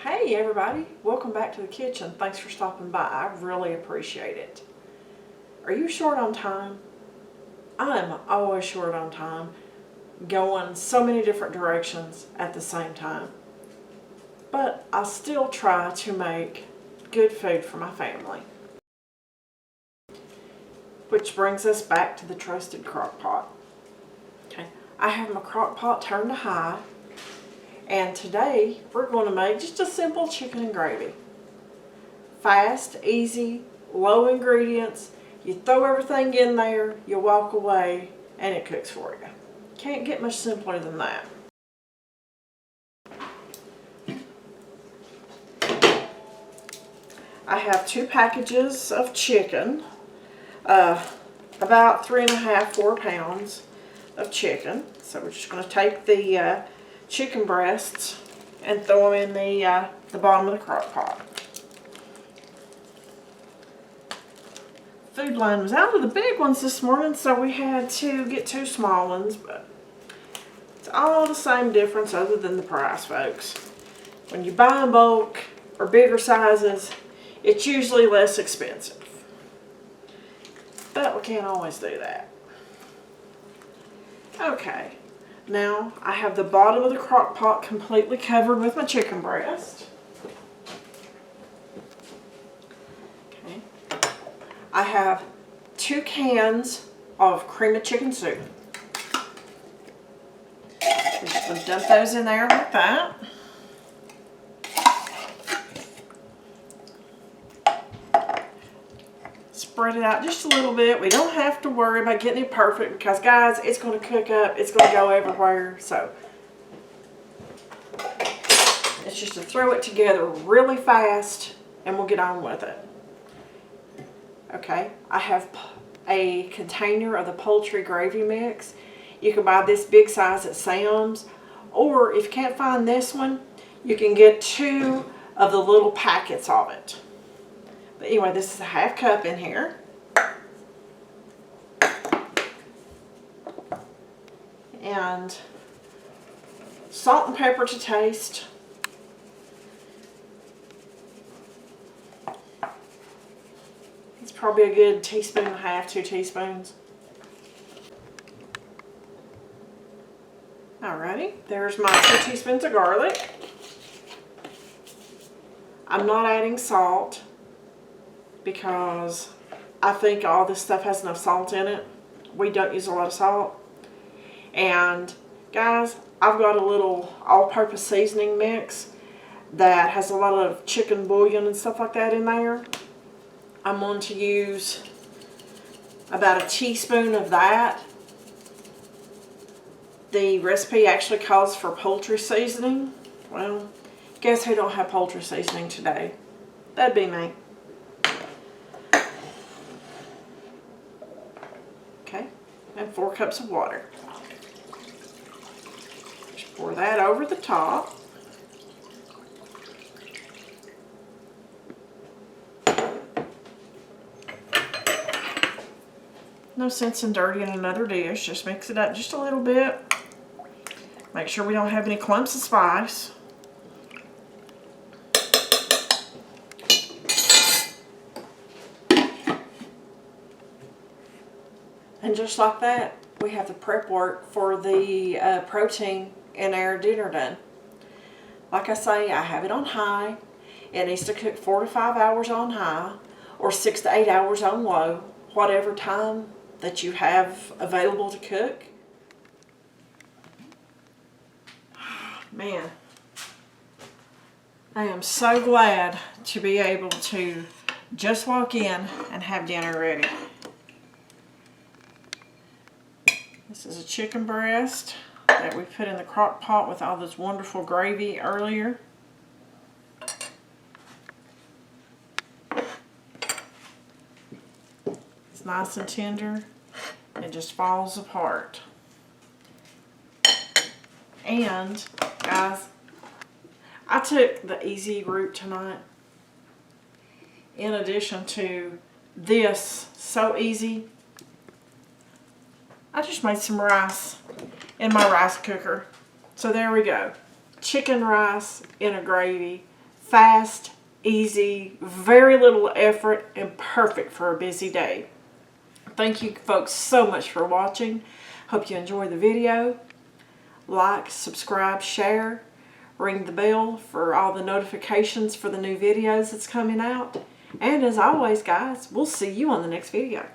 Hey everybody, welcome back to the kitchen. Thanks for stopping by. I really appreciate it. Are you short on time? I'm always short on time, going so many different directions at the same time. But I still try to make good food for my family. Which brings us back to the trusted crock pot. Okay, I have my crock pot turned to high. And today we're going to make just a simple chicken and gravy. Fast, easy, low ingredients. You throw everything in there, you walk away, and it cooks for you. Can't get much simpler than that. I have 2 packages of chicken, about 3.5 to 4 pounds of chicken. So we're just going to take the chicken breasts and throw them in the bottom of the crock pot. Food line was out of the big ones this morning, so we had to get 2 small ones, but it's all the same difference other than the price, folks. When you buy in bulk or bigger sizes, it's usually less expensive. But we can't always do that. Okay. Now, I have the bottom of the crock pot completely covered with my chicken breast. Okay. I have 2 cans of cream of chicken soup. We're just going to dump those in there like that. Spread it out just a little bit. We don't have to worry about getting it perfect because, guys, it's going to cook up. It's going to go everywhere. So it's just to throw it together really fast and we'll get on with it. Okay, I have a container of the poultry gravy mix. You can buy this big size at Sam's, or if you can't find this one, you can get 2 of the little packets of it. But anyway, this is a 1/2 cup in here. And salt and pepper to taste. It's probably a good 1.5 teaspoons, 2 teaspoons. Alrighty, there's my 2 teaspoons of garlic. I'm not adding salt because I think all this stuff has enough salt in it. We don't use a lot of salt. And guys, I've got a little all-purpose seasoning mix that has a lot of chicken bouillon and stuff like that in there. I'm going to use about 1 teaspoon of that. The recipe actually calls for poultry seasoning. Well, guess who don't have poultry seasoning today? That'd be me. Okay, and 4 cups of water. Just pour that over the top. No sense in dirtying another dish. Just mix it up just a little bit. Make sure we don't have any clumps of spice. And just like that, we have the prep work for the protein in our dinner done. Like I say, I have it on high. It needs to cook 4 to 5 hours on high or 6 to 8 hours on low, whatever time that you have available to cook. Man, I am so glad to be able to just walk in and have dinner ready. This is a chicken breast that we put in the crock pot with all this wonderful gravy earlier. It's nice and tender. It just falls apart. And, guys, I took the easy route tonight. In addition to this, so easy, I just made some rice in my rice cooker. So there we go. Chicken rice in a gravy. fast, easy, very little effort, and perfect for a busy day. Thank you folks so much for watching. Hope you enjoyed the video. Like, subscribe, share, ring the bell for all the notifications for the new videos that's coming out. And as always, guys, we'll see you on the next video.